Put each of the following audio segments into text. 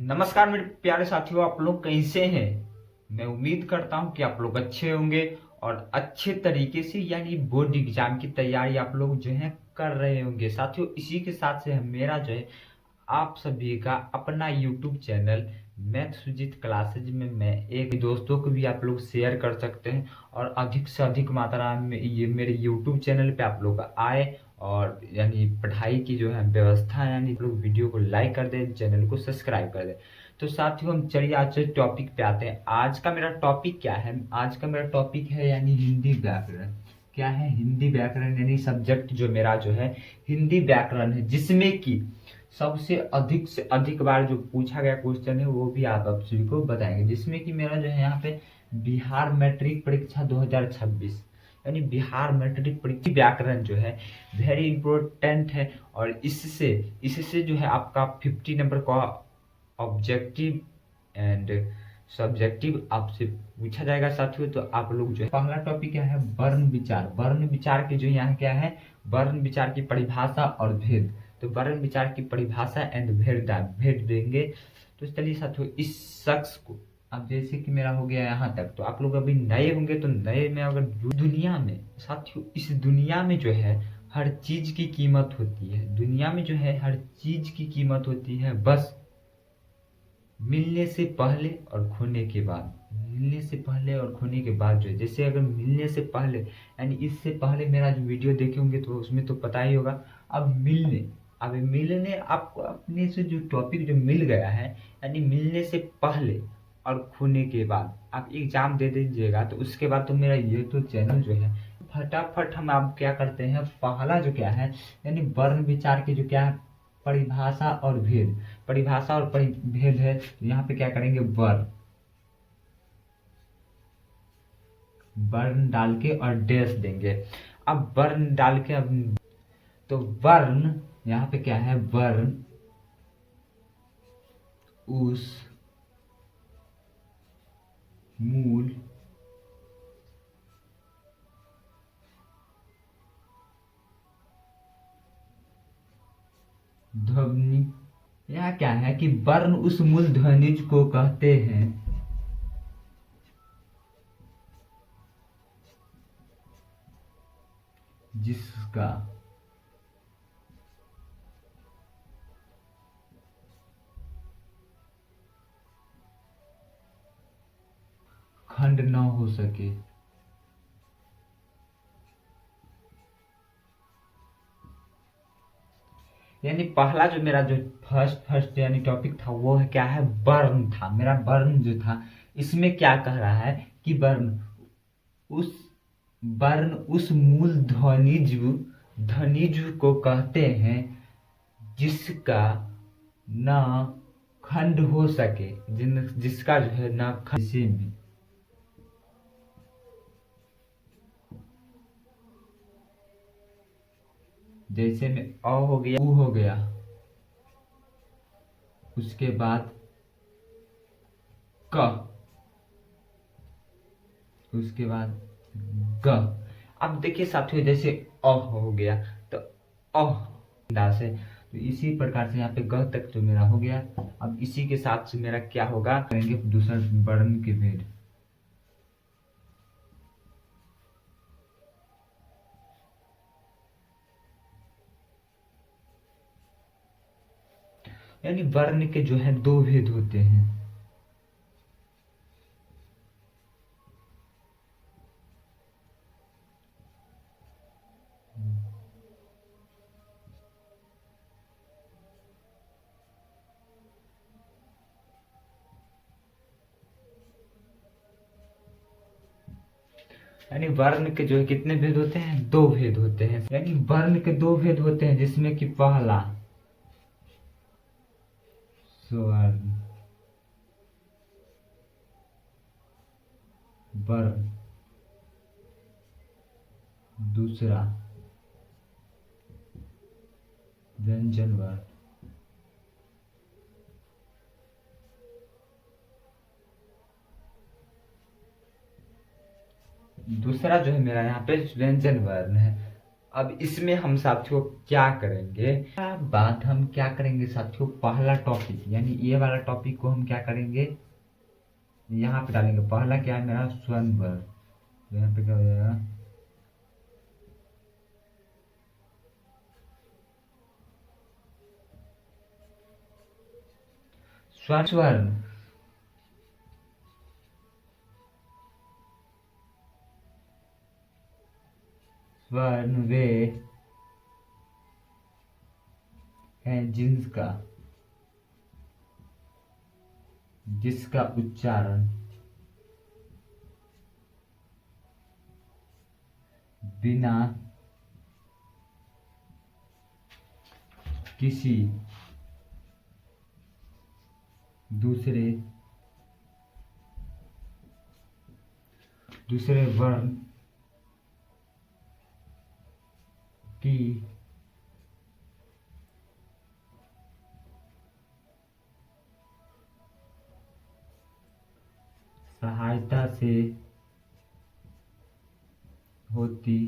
नमस्कार मेरे प्यारे साथियों, आप लोग कैसे हैं। मैं उम्मीद करता हूं कि आप लोग अच्छे होंगे और अच्छे तरीके से यानी बोर्ड एग्जाम की तैयारी आप लोग जो है कर रहे होंगे। साथियों, इसी के साथ से मेरा जो है आप सभी का अपना YouTube channel math Sujeet classes में मैं एक दोस्तों को भी आप लोग शेयर कर सकते हैं और अधिक से अधिक मात्रा में ये मेरे YouTube चैनल पे आप लोग आए और यानी पढ़ाई की जो है व्यवस्था यानी आप लोग वीडियो को लाइक कर दें, चैनल को सब्सक्राइब कर दें। तो साथियों, हम चलिए आज से टॉपिक पे आते हैं। आज का मेरा टॉपिक क्या है? आज का मेरा टॉपिक है यानी हिंदी व्याकरण। क्या है? हिंदी व्याकरण यानी सब्जेक्ट जो मेरा जो है हिंदी व्याकरण है, जिसमें कि सबसे अधिक से अधिक बार जो पूछा गया क्वेश्चन है वो भी आप सभी को बताएंगे। जिसमें कि मेरा जो है यहाँ पे बिहार मैट्रिक परीक्षा 2026 यानी बिहार मैट्रिक परीक्षा व्याकरण जो है वेरी इंपॉर्टेंट है। और इससे इससे जो है आपका 50 नंबर का ऑब्जेक्टिव एंड सब्जेक्टिव आपसे पूछा जाएगा। साथियों, तो आप लोग जो है पहला टॉपिक क्या है? वर्ण विचार। वर्ण विचार के जो यहाँ क्या है, वर्ण विचार की परिभाषा और भेद। तो वर्ण विचार की परिभाषा एंड भेद देंगे। तो चलिए साथियों, इस शख्स को अब जैसे कि मेरा हो गया यहाँ तक, तो आप लोग अभी नए होंगे तो नए में अगर दुनिया में साथियों, इस दुनिया में जो है हर चीज की कीमत होती है। दुनिया में जो है हर चीज की कीमत होती है बस मिलने से पहले और खोने के बाद। मिलने से पहले और खोने के बाद जो है, जैसे अगर मिलने से पहले यानी इससे पहले मेरा जो वीडियो देखे होंगे तो उसमें तो पता ही होगा। अब मिलने आपको अपने से जो टॉपिक जो मिल गया है यानी मिलने से पहले और खोने के बाद आप एग्जाम दे दीजिएगा, तो उसके बाद तो मेरा ये तो चैनल जो है फटाफट हम आप क्या करते हैं, पहला जो क्या है यानी वर्ण विचार के जो क्या है परिभाषा और भेद। परिभाषा और भेद है, तो यहाँ पे क्या करेंगे वर्ण वर्ण डाल के और डैश देंगे। अब वर्ण डाल के अब तो वर्ण यहाँ पे क्या है, वर्ण उस मूल ध्वनि। यहाँ क्या है कि वर्ण उस मूल ध्वनिज को कहते हैं जिसका खंड न हो सके। यानी पहला जो मेरा जो फर्स्ट यानी टॉपिक था वो है क्या है, वर्ण था। मेरा वर्ण जो था इसमें क्या कह रहा है कि उस वर्ण उस मूल ध्वनिज को कहते हैं जिसका न खंड हो सके। जिसका जो है न खंड में जैसे में अ हो गया, उ हो गया, उसके बाद क, उसके बाद ग। अब देखिए साथियों, जैसे अ हो गया तो अ से, तो इसी प्रकार से यहाँ पे ग तक तो मेरा हो गया। अब इसी के साथ से मेरा क्या होगा, करेंगे दूसरा वर्ण के भेद। यानी वर्ण के जो है दो भेद होते हैं। यानी वर्ण के जो है कितने भेद होते हैं, दो भेद होते हैं। यानी वर्ण के दो भेद होते हैं, जिसमें कि पहला स्वर्ण वर्ण, दूसरा व्यंजन वर्ण। दूसरा जो है मेरा यहाँ पे व्यंजन वर्ण है। अब इसमें हम साथियों क्या करेंगे, बात हम क्या करेंगे साथियों, पहला टॉपिक यानी ये वाला टॉपिक को हम क्या करेंगे, यहाँ पे डालेंगे। पहला क्या है मेरा, स्वर्ण वर्ण। तो यहाँ पे क्या हो जाएगा, स्वर्ण। स्वर्ण वे है जिसका उच्चारण बिना किसी दूसरे वर्ण की सहायता से होती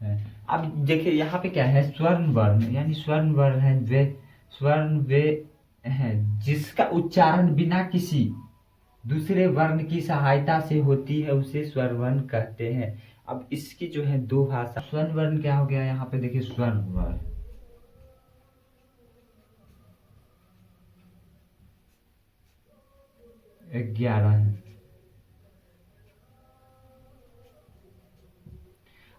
है। अब देखिए यहाँ पे क्या है, स्वर्ण वर्ण यानी स्वर्ण वर्ण है स्वर्ण वे है जिसका उच्चारण बिना किसी दूसरे वर्ण की सहायता से होती है, उसे स्वर्ण वर्ण कहते हैं। अब इसकी जो है दो भाषा, स्वर्ण वर्ण क्या हो गया यहाँ पे देखिए, स्वर्ण वर्ण 11 है।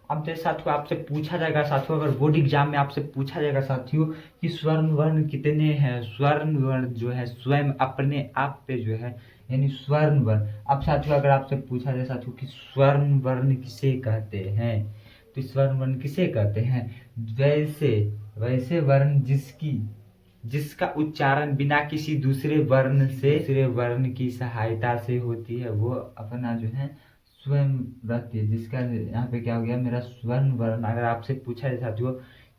अब जैसे साथियों आपसे पूछा जाएगा साथियों, अगर बोर्ड एग्जाम में आपसे पूछा जाएगा साथियों कि स्वर्ण वर्ण कितने हैं, स्वर्ण वर्ण जो है स्वयं अपने आप पे जो है यानी स्वर्ण वर्ण। अब साथियों अगर आपसे पूछा जाए साथियों कि स्वर्ण वर्ण किसे कहते हैं, तो स्वर्ण वर्ण किसे कहते हैं, वैसे वैसे वर्ण जिसका उच्चारण बिना किसी दूसरे वर्ण की सहायता से होती है, वो अपना जो है स्वयं रखती है। जिसका यहाँ पे क्या हो गया मेरा, स्वर्ण वर्ण। अगर आपसे पूछा जाए साथियों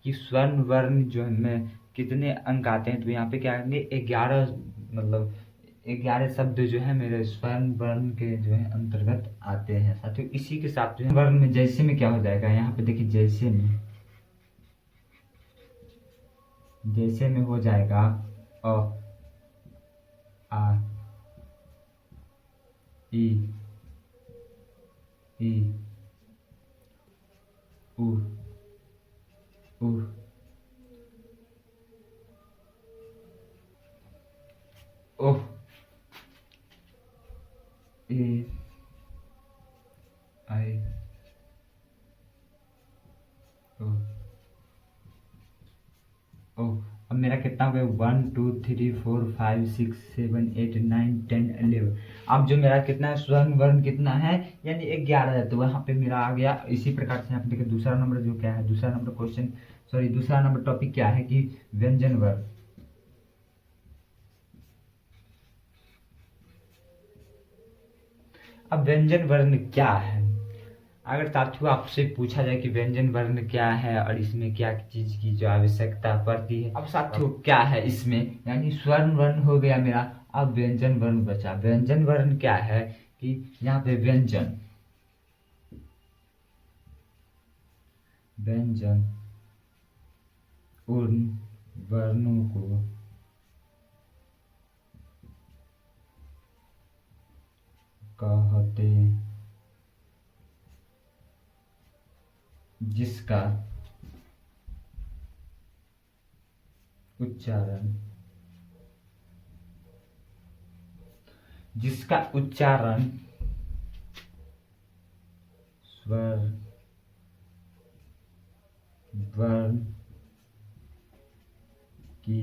कि स्वर्ण वर्ण जो है में कितने अंक आते हैं, तो यहाँ पे क्या आएंगे 11, मतलब 11 शब्द जो है मेरे स्वर्ण वर्ण के जो है अंतर्गत आते हैं साथियों। इसी के साथ जो है वर्ण में जैसे में क्या हो जाएगा, यहाँ पे देखिए जैसे में हो जाएगा अ आ ई ई उ उ ओह ए आई ओ ओह। अब मेरा कितना हो गया, 1 2 3 4 5 6 7 8 9 10 11। अब जो मेरा कितना है, स्वर्ण वर्ण कितना है यानी 11 है, तो वहां पे मेरा आ गया। इसी प्रकार से यहाँ पे देखिए दूसरा नंबर जो क्या है, दूसरा नंबर क्वेश्चन, सॉरी दूसरा नंबर टॉपिक क्या है कि व्यंजन वर्ण। अब व्यंजन वर्ण क्या है, अगर साथियों आपसे पूछा जाए कि व्यंजन वर्ण क्या है और इसमें क्या चीज की जो आवश्यकता पड़ती है, अब साथियों क्या है इसमें, यानी स्वर्ण वर्ण हो गया मेरा। अब व्यंजन वर्ण बचा। व्यंजन वर्ण क्या है कि यहाँ पे व्यंजन उन वर्णों को कहते जिसका उच्चारण स्वर वर्ण की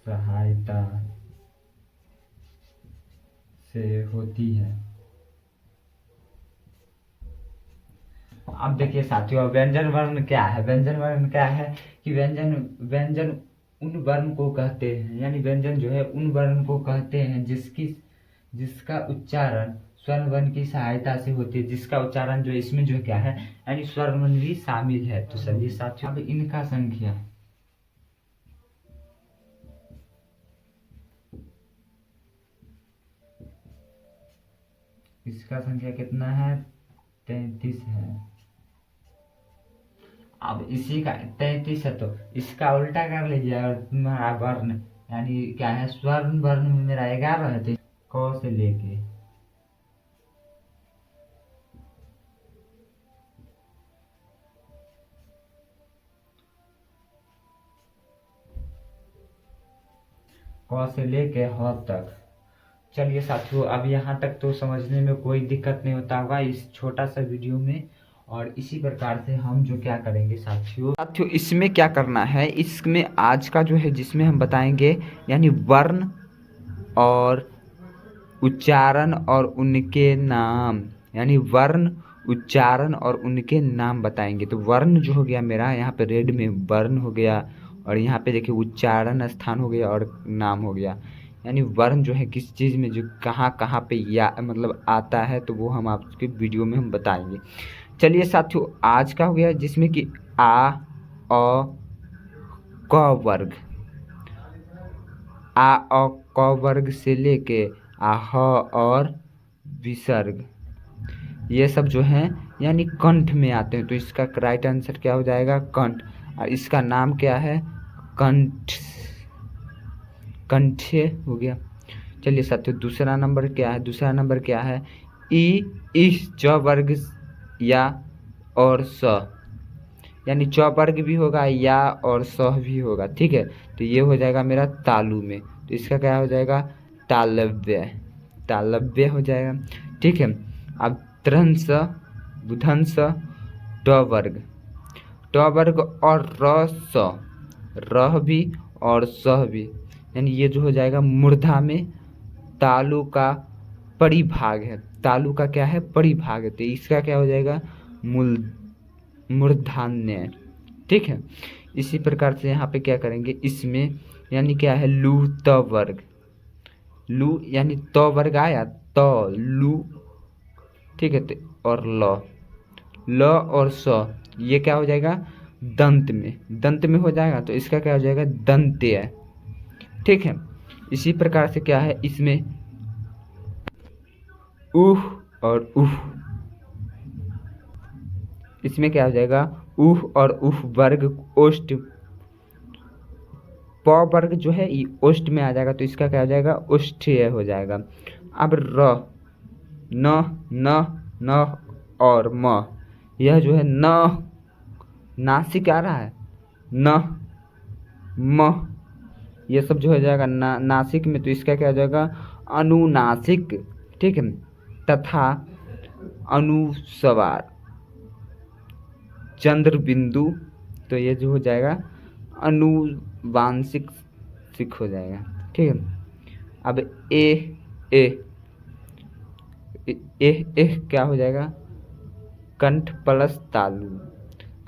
सहायता से होती है। अब देखिए साथियों व्यंजन वर्ण क्या है, व्यंजन वर्ण क्या है कि व्यंजन व्यंजन उन वर्ण को कहते हैं, यानी व्यंजन जो है उन वर्ण को कहते हैं जिसका उच्चारण स्वर्ण वर्ण की सहायता से होती है, जिसका उच्चारण जो इसमें जो क्या है यानी स्वर्ण वर्ण भी शामिल है। तो चलिए साथियों अब इनका संख्या, इसका संख्या कितना है 33 है। अब इसी का 33 है, तो इसका उल्टा कर लीजिए और तुम्हारा वर्ण यानी क्या है, स्वर्ण वर्ण में मेरा 11 है, तो क से लेके ह तक। चलिए साथियों, अब यहाँ तक तो समझने में कोई दिक्कत नहीं होता होगा इस छोटा सा वीडियो में। और इसी प्रकार से हम जो क्या करेंगे साथियों इसमें क्या करना है, इसमें आज का जो है जिसमें हम बताएंगे यानी वर्ण और उच्चारण और उनके नाम, यानी वर्ण उच्चारण और उनके नाम बताएंगे। तो वर्ण जो हो गया मेरा यहाँ पे रेड में वर्ण हो गया, और यहाँ पे देखिए उच्चारण स्थान हो गया और नाम हो गया। यानी वर्ण जो है किस चीज़ में जो कहाँ कहाँ पे या मतलब आता है, तो वो हम आपके वीडियो में हम बताएंगे। चलिए साथियों, आज का हो गया जिसमें कि आ अ क वर्ग, आ अ क वर्ग से लेके आ ह और विसर्ग, ये सब जो हैं यानी कंठ में आते हैं। तो इसका राइट आंसर क्या हो जाएगा, कंठ। और इसका नाम क्या है, कंठ, कंठ्य हो गया। चलिए साथियों, दूसरा नंबर क्या है, दूसरा नंबर क्या है, ई इस च वर्ग या और स, यानी च वर्ग भी होगा या और स भी होगा, ठीक है। तो ये हो जाएगा मेरा तालु में, तो इसका क्या हो जाएगा, तालव्य, तालव्य हो जाएगा, ठीक है। अब त्रंस बुधंस ट वर्ग, ट वर्ग और रह भी और सह भी, यानी ये जो हो जाएगा मूर्धा में तालु का परिभाग है, तालु का क्या है, परिभाग है। तो इसका क्या हो जाएगा, मूल मूर्धान्य, ठीक है। इसी प्रकार से यहाँ पे क्या करेंगे, इसमें यानी क्या है, लू त वर्ग, लू यानी त वर्ग आया, त लू, ठीक है। और ल और स, ये क्या हो जाएगा, दंत में, दंत में हो जाएगा। तो इसका क्या हो जाएगा, दंत्य, ठीक है। इसी प्रकार से क्या है, इसमें उह और उह, इसमें क्या हो जाएगा, उह और उह वर्ग ओष्ठ, प वर्ग जो है ये ओष्ठ में आ जाएगा। तो इसका क्या हो जाएगा, ओष्ठ्य हो जाएगा। अब र न न और म, यह जो है न नासिक आ रहा है, न म, ये सब जो हो जाएगा नासिक में। तो इसका क्या हो जाएगा, अनुनासिक, ठीक है। तथा अनुस्वार चंद्र बिंदु, तो ये जो हो जाएगा अनुवांशिक सिक हो जाएगा, ठीक है। अब ए ए ए क्या हो जाएगा, कंठ प्लस तालु,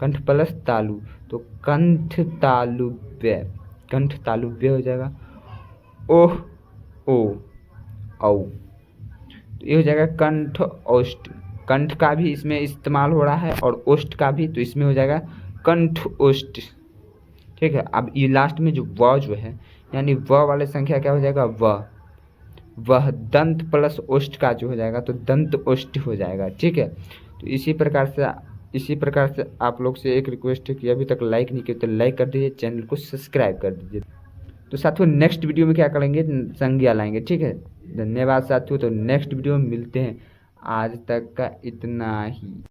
कंठ प्लस तालु, तो कंठ तालुव्य, कंठ तालुव्य हो जाएगा। ओह ओ औ, तो ये हो जाएगा कंठ ओष्ठ, कंठ का भी इसमें इस्तेमाल हो रहा है और ओष्ठ का भी, तो इसमें हो जाएगा कंठ ओष्ठ, ठीक है। अब ये लास्ट में जो व जो है यानी व वाले संख्या क्या हो जाएगा, वह दंत प्लस ओष्ठ का जो हो जाएगा, तो दंत ओष्ठ हो जाएगा, ठीक है। तो इसी प्रकार से आप लोग से एक रिक्वेस्ट है कि अभी तक लाइक नहीं किया तो लाइक कर दीजिए, चैनल को सब्सक्राइब कर दीजिए। तो साथियों नेक्स्ट वीडियो में क्या करेंगे, संज्ञा लाएंगे, ठीक है। धन्यवाद साथियों, तो नेक्स्ट वीडियो में मिलते हैं, आज तक का इतना ही।